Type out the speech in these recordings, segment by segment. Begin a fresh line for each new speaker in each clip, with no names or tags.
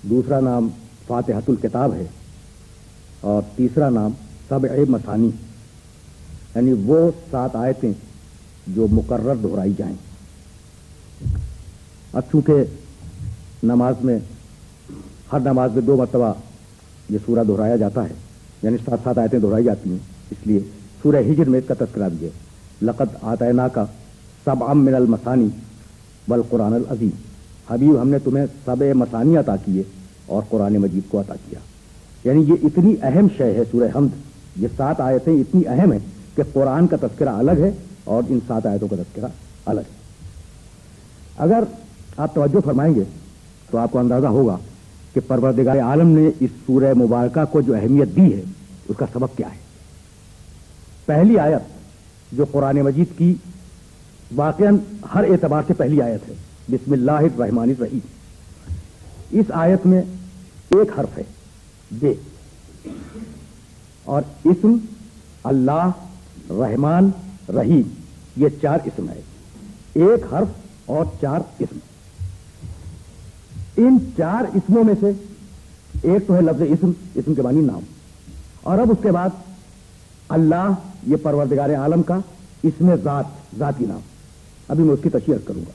دوسرا نام فاتحۃ الکتاب ہے اور تیسرا نام سبع مثانی، یعنی وہ 7 آیتیں جو مقرر دہرائی جائیں۔ اب چونکہ نماز میں ہر نماز میں 2 مرتبہ یہ سورہ دہرایا جاتا ہے، یعنی 7 آیتیں دہرائی جاتی ہیں، اس لیے سورہ ہجر میں اس کا تذکرہ بھی ہے، لقد آتیناک سبعا من المثانی والقرآن العظیم، حبیب ہم نے تمہیں 7 مثانی عطا کیے اور قرآن مجید کو عطا کیا۔ یعنی یہ اتنی اہم شے ہے سورہ حمد، یہ 7 آیتیں اتنی اہم ہیں کہ قرآن کا تذکرہ الگ ہے اور ان 7 آیتوں کا تذکرہ الگ ہے۔ اگر آپ توجہ فرمائیں گے تو آپ کو اندازہ ہوگا کہ پروردگار عالم نے اس سورہ مبارکہ کو جو اہمیت دی ہے اس کا سبب کیا ہے۔ پہلی آیت جو قرآن مجید کی واقعاً ہر اعتبار سے پہلی آیت ہے، بسم اللہ الرحمن الرحیم، اس آیت میں ایک حرف ہے بے، اور اسم اللہ، رحمان، رحیم، یہ 4 اسم ہے، ایک حرف اور 4 اسم۔ ان 4 اسموں میں سے ایک تو ہے لفظ اسم، اسم کے معنی نام، اور اب اس کے بعد اللہ، یہ پروردگار عالم کا اسم ذات، ذاتی نام، ابھی میں اس کی تشریح کروں گا،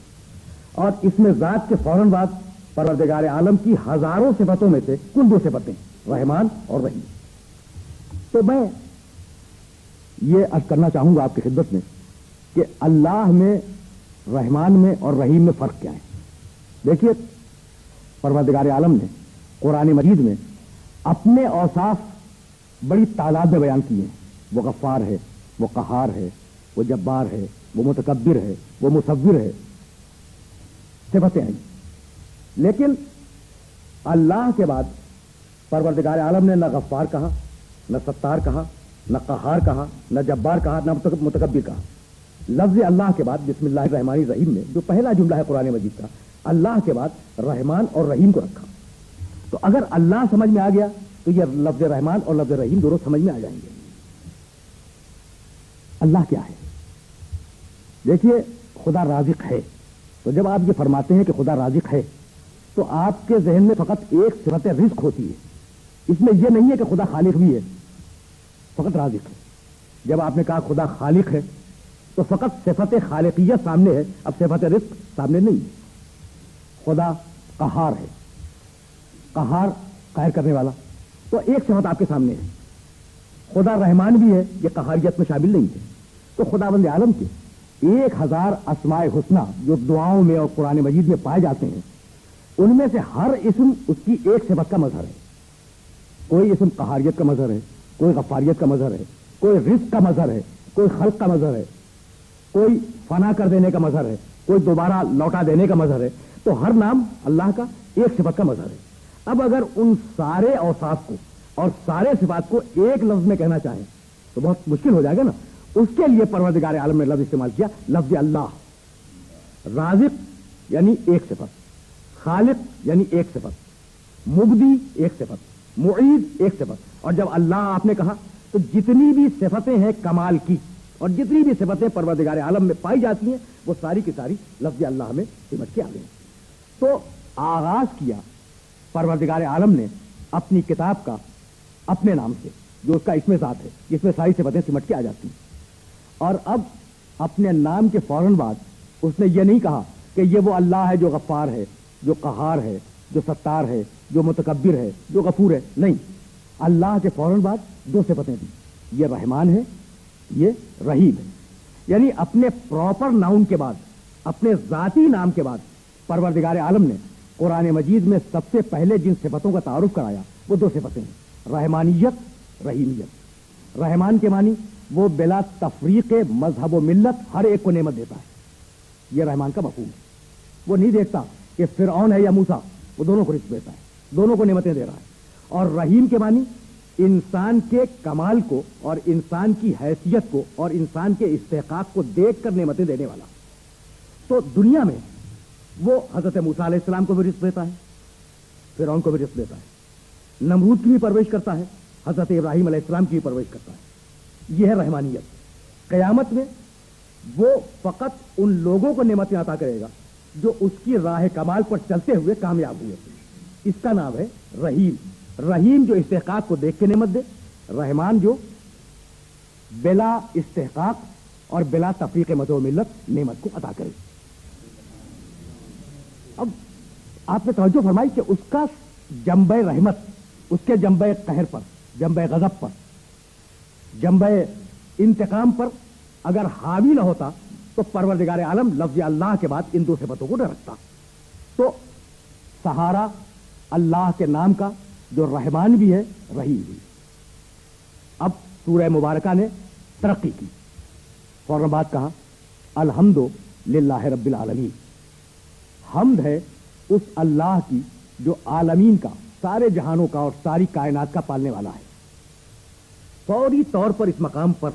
اور اسم ذات کے فوراً بعد پروردگار عالم کی ہزاروں صفتوں میں سے کل 2 صفتیں، رحمان اور رحیم۔ تو میں یہ عرض کرنا چاہوں گا آپ کی خدمت میں کہ اللہ میں، رحمان میں اور رحیم میں فرق کیا ہے۔ دیکھیے، پروردگار عالم نے قرآن مجید میں اپنے اوصاف بڑی تعداد میں بیان کیے ہیں، وہ غفار ہے، وہ قہار ہے، وہ جبار ہے، وہ متکبر ہے، وہ مصور ہے، صفتیں ہیں۔ لیکن اللہ کے بعد پروردگار عالم نے نہ غفار کہا، نہ ستار کہا، نہ قہار کہا، نہ جبار کہا، نہ متکبر کہا۔ لفظ اللہ کے بعد بسم اللہ الرحمن الرحیم میں جو پہلا جملہ ہے قرآن مجید کا، اللہ کے بعد رحمان اور رحیم کو رکھا۔ تو اگر اللہ سمجھ میں آ گیا تو یہ لفظ رحمان اور لفظ رحیم دونوں سمجھ میں آ جائیں گے۔ اللہ کیا ہے؟ دیکھیے، خدا رازق ہے، تو جب آپ یہ فرماتے ہیں کہ خدا رازق ہے تو آپ کے ذہن میں فقط ایک صفت رزق ہوتی ہے، اس میں یہ نہیں ہے کہ خدا خالق بھی ہے، فقط رازق ہے۔ جب آپ نے کہا خدا خالق ہے تو فقط صفت خالقیت سامنے ہے، اب صفت رزق سامنے نہیں ہے۔ خدا قہار ہے، قہار قہر کرنے والا، تو ایک صفت آپ کے سامنے ہے۔ خدا رحمان بھی ہے، یہ قہاریت میں شامل نہیں ہے۔ تو خداوند عالم کے 1000 اسماء حسنہ جو دعاؤں میں اور قرآن مجید میں پائے جاتے ہیں، ان میں سے ہر اسم اس کی ایک صفت کا مظہر ہے۔ کوئی اسم قہاریت کا مظہر ہے، کوئی غفاریت کا مظہر ہے، کوئی رزق کا مظہر ہے، کوئی خلق کا مظہر ہے، کوئی فنا کر دینے کا مظہر ہے، کوئی دوبارہ لوٹا دینے کا مظہر ہے۔ تو ہر نام اللہ کا ایک صفت کا مظہر ہے۔ اب اگر ان سارے اوصاف کو اور سارے صفات کو ایک لفظ میں کہنا چاہیں تو بہت مشکل ہو جائے گا نا۔ اس کے لیے پروردگار عالم نے لفظ استعمال کیا، لفظ اللہ۔ رازق یعنی ایک صفت، خالق یعنی ایک صفت، مبدی ایک صفت، معید ایک صفت، اور جب اللہ آپ نے کہا تو جتنی بھی صفتیں ہیں کمال کی اور جتنی بھی صفتیں پروردگار عالم میں پائی جاتی ہیں وہ ساری کی ساری لفظ اللہ میں سمٹ کے آ گئی۔ تو آغاز کیا پروردگار عالم نے اپنی کتاب کا اپنے نام سے، جو اس کا اسم ذات ہے، جس میں ساری صفتیں سمٹ کے آ جاتی ہیں، اور اب اپنے نام کے فوراً بعد اس نے یہ نہیں کہا کہ یہ وہ اللہ ہے جو غفار ہے، جو قہار ہے، جو ستار ہے، جو متکبر ہے، جو غفور ہے، نہیں، اللہ کے فوراً بعد 2 صفتیں دی، یہ رحمان ہے، یہ رحیم ہے۔ یعنی اپنے پراپر ناؤن کے بعد، اپنے ذاتی نام کے بعد پروردگار عالم نے قرآن مجید میں سب سے پہلے جن صفتوں کا تعارف کرایا وہ 2 صفتیں ہیں، رحمانیت، رحیمیت۔ رحمان کے معنی وہ بلا تفریق مذہب و ملت ہر ایک کو نعمت دیتا ہے، یہ رحمان کا مفہوم ہے۔ وہ نہیں دیکھتا کہ فرعون ہے یا موسیٰ، وہ دونوں کو رزق دیتا ہے، دونوں کو نعمتیں دے رہا ہے۔ اور رحیم کے معنی انسان کے کمال کو اور انسان کی حیثیت کو اور انسان کے استحقاق کو دیکھ کر نعمتیں دینے والا۔ تو دنیا میں وہ حضرت موسیٰ علیہ السلام کو بھی رزق دیتا ہے، فرعون کو بھی رزق دیتا ہے، نمرود کی بھی پرورش کرتا ہے، حضرت ابراہیم علیہ السلام کی بھی پرورش کرتا ہے۔ یہ ہے رحمانیت۔ قیامت میں وہ فقط ان لوگوں کو نعمتیں عطا کرے گا جو اس کی راہ کمال پر چلتے ہوئے کامیاب ہوئے، اس کا نام ہے رحیم۔ رحیم جو استحقاق کو دیکھ کے نعمت دے، رحمان جو بلا استحقاق اور بلا تفریق مذہب و ملت نعمت کو عطا کرے۔ اب آپ نے توجہ فرمائی کہ اس کا جنبہ رحمت اس کے جنبہ قہر پر، جنبہ غضب پر، جنبہ انتقام پر اگر حاوی نہ ہوتا تو پروردگار عالم لفظ اللہ کے بعد ان دو صفتوں کو نہ رکھتا۔ تو سہارا اللہ کے نام کا جو رحمان بھی ہے رحیم بھی۔ اب سورہ مبارکہ نے ترقی کی، فوراً بعد کہا الحمد للہ رب العالمین، حمد ہے اس اللہ کی جو عالمین کا، سارے جہانوں کا اور ساری کائنات کا پالنے والا ہے۔ فوری طور پر اس مقام پر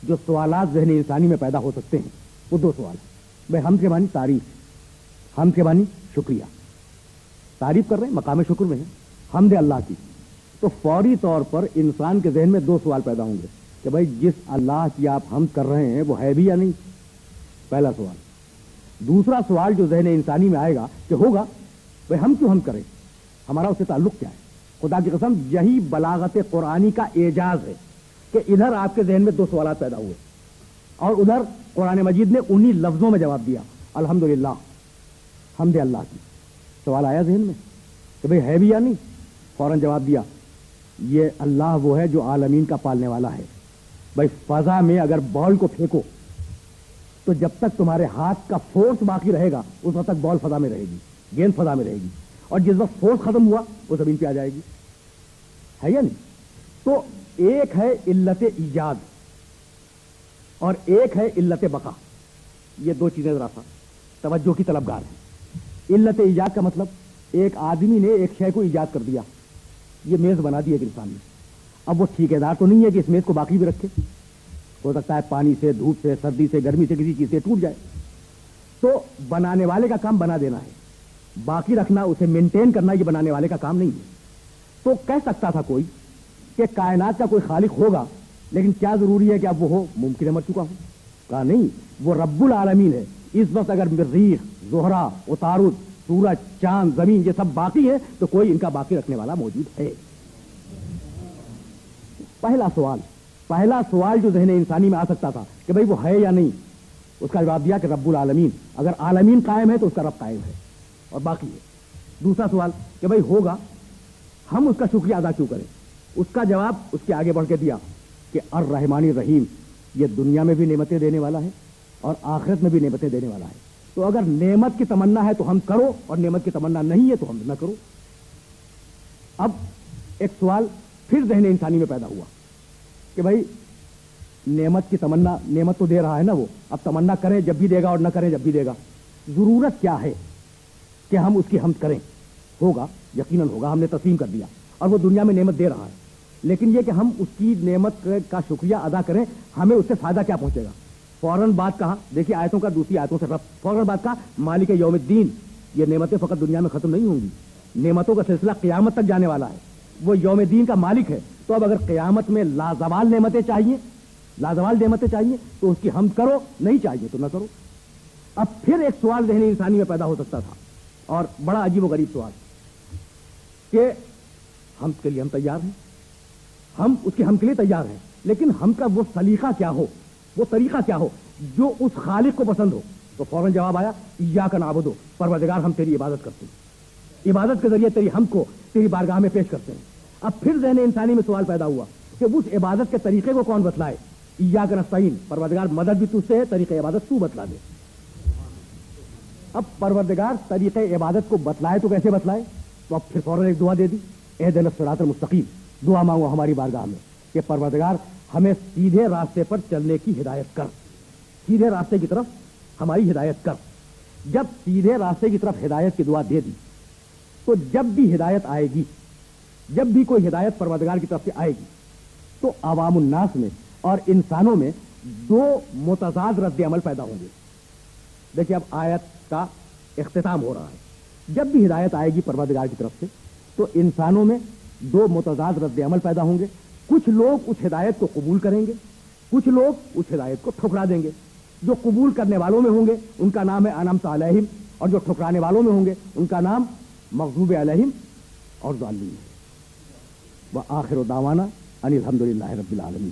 جو سوالات ذہن انسانی میں پیدا ہو سکتے ہیں وہ دو سوال ہیں۔ بھائی حمد کے معنی تعریف، حمد کے معنی شکریہ، تعریف کر رہے ہیں، مقام شکر میں ہے، حمد اللہ کی۔ تو فوری طور پر انسان کے ذہن میں دو سوال پیدا ہوں گے کہ بھائی جس اللہ کی آپ حمد کر رہے ہیں وہ ہے بھی یا نہیں، پہلا سوال۔ دوسرا سوال جو ذہن انسانی میں آئے گا کہ ہوگا بھائی ہم کیوں حمد کریں، ہمارا اس سے تعلق کیا ہے۔ خدا کی قسم یہی بلاغت قرآنی کا اعجاز ہے کہ ادھر آپ کے ذہن میں دو سوالات پیدا ہوئے اور ادھر قرآن مجید نے انہی لفظوں میں جواب دیا الحمدللہ، حمد اللہ کی۔ سوال آیا ذہن میں کہ بھئی ہے بھی یا نہیں، فوراً جواب دیا یہ اللہ وہ ہے جو عالمین کا پالنے والا ہے۔ بھائی فضا میں اگر بال کو پھینکو تو جب تک تمہارے ہاتھ کا فورس باقی رہے گا اس وقت تک بال فضا میں رہے گی، گیند فضا میں رہے گی، اور جس وقت فورس ختم ہوا وہ زمین پہ آ جائے گی، ہے یا نہیں؟ تو ایک ہے علت ایجاد اور ایک ہے علت بقا، یہ دو چیزیں ذرا سا توجہ کی طلبگار ہیں۔ علت ایجاد کا مطلب ایک آدمی نے ایک شے کو ایجاد کر دیا، یہ میز بنا دی ایک انسان نے، اب وہ ٹھیکیدار تو نہیں ہے کہ اس میز کو باقی بھی رکھے، ہو سکتا ہے پانی سے، دھوپ سے، سردی سے، گرمی سے، کسی چیز سے ٹوٹ جائے، تو بنانے والے کا کام بنا دینا ہے، باقی رکھنا، اسے مینٹین کرنا یہ بنانے والے کا کام نہیں ہے۔ تو کہہ سکتا تھا کوئی کہ کائنات کا کوئی خالق ہوگا لیکن کیا ضروری ہے کہ اب وہ ہو، ممکن ہے مر چکا ہو، کہا نہیں، وہ رب العالمین ہے۔ اس وقت اگر مریخ، زہرہ، عطارد، سورج، چاند، زمین یہ سب باقی ہے تو کوئی ان کا باقی رکھنے والا موجود ہے۔ پہلا سوال جو ذہن انسانی میں آ سکتا تھا کہ بھئی وہ ہے یا نہیں، اس کا جواب دیا کہ رب العالمین، اگر عالمین قائم ہے تو اس کا رب قائم ہے اور باقی ہے۔ دوسرا سوال کہ بھئی ہوگا، ہم اس کا شکریہ ادا کیوں کریں، اس کا جواب اس کے آگے بڑھ کے دیا کہ الرحمن الرحیم، یہ دنیا میں بھی نعمتیں دینے والا ہے اور آخرت میں بھی نعمتیں دینے والا ہے۔ تو اگر نعمت کی تمنا ہے تو ہم کرو اور نعمت کی تمنا نہیں ہے تو ہم نہ کرو۔ اب ایک سوال پھر ذہن انسانی میں پیدا ہوا کہ بھائی نعمت کی تمنا، نعمت تو دے رہا ہے نا وہ، اب تمنا کریں جب بھی دے گا اور نہ کریں جب بھی دے گا، ضرورت کیا ہے کہ ہم اس کی حمد کریں؟ ہوگا، یقیناً ہوگا، ہم نے تسلیم کر دیا اور وہ دنیا میں نعمت دے رہا ہے، لیکن یہ کہ ہم اس کی نعمت کا شکریہ ادا کریں، ہمیں اس سے فائدہ کیا پہنچے گا؟ فوراً بات کہا، دیکھیے آیتوں کا دوسری آیتوں سے ربط، فوراً بات کہا مالک یوم الدین، یہ نعمتیں فقط دنیا میں ختم نہیں ہوں گی، نعمتوں کا سلسلہ قیامت تک جانے والا ہے، وہ یوم الدین کا مالک ہے۔ تو اب اگر قیامت میں لازوال نعمتیں چاہیے، لازوال نعمتیں چاہیے تو اس کی حمد کرو، نہیں چاہیے تو نہ کرو۔ اب پھر ایک سوال ذہن انسانی میں پیدا ہو سکتا تھا اور بڑا عجیب و غریب سوال کہ ہم کے لیے ہم تیار ہیں، ہم اس کے ہم کے لیے تیار ہیں، لیکن ہم کا وہ سلیقہ کیا ہو، وہ طریقہ کیا ہو جو اس خالق کو پسند ہو۔ تو فوراً جواب آیا ایاک نعبد، پروردگار ہم تیری عبادت کرتے ہیں، عبادت کے ذریعے تیری ہم کو تیری بارگاہ میں پیش کرتے ہیں۔ اب پھر ذہن انسانی میں سوال پیدا ہوا کہ اس عبادت کے طریقے کو کون بتلائے؟ ایاک نستعین، پروردگار مدد بھی تجھ سے ہے، طریقہ عبادت تو بتلا دے۔ اب پروردگار طریقہ عبادت کو بتلائے تو کیسے بتلائے؟ تو اب پھر فوراً ایک دعا دے دی، اہدنا الصراط المستقیم، دعا مانگو ہماری بارگاہ میں کہ پروردگار ہمیں سیدھے راستے پر چلنے کی ہدایت کر، سیدھے راستے کی طرف ہماری ہدایت کر۔ جب سیدھے راستے کی طرف ہدایت کی دعا دے دی تو جب بھی ہدایت آئے گی، جب بھی کوئی ہدایت پروردگار کی طرف سے آئے گی تو عوام الناس میں اور انسانوں میں دو متضاد رد عمل پیدا ہوں گے۔ دیکھیے اب آیت کا اختتام ہو رہا ہے، جب بھی ہدایت آئے گی پروردگار کی طرف سے تو انسانوں میں دو متضاد رد عمل پیدا ہوں گے، کچھ لوگ اس ہدایت کو قبول کریں گے، کچھ لوگ اس ہدایت کو ٹھکرا دیں گے۔ جو قبول کرنے والوں میں ہوں گے ان کا نام ہے انعمت علیہم، اور جو ٹھکرانے والوں میں ہوں گے ان کا نام مغضوب علیہم اور ضالین. وآخر دعوانا ان الحمد للہ رب العالمین.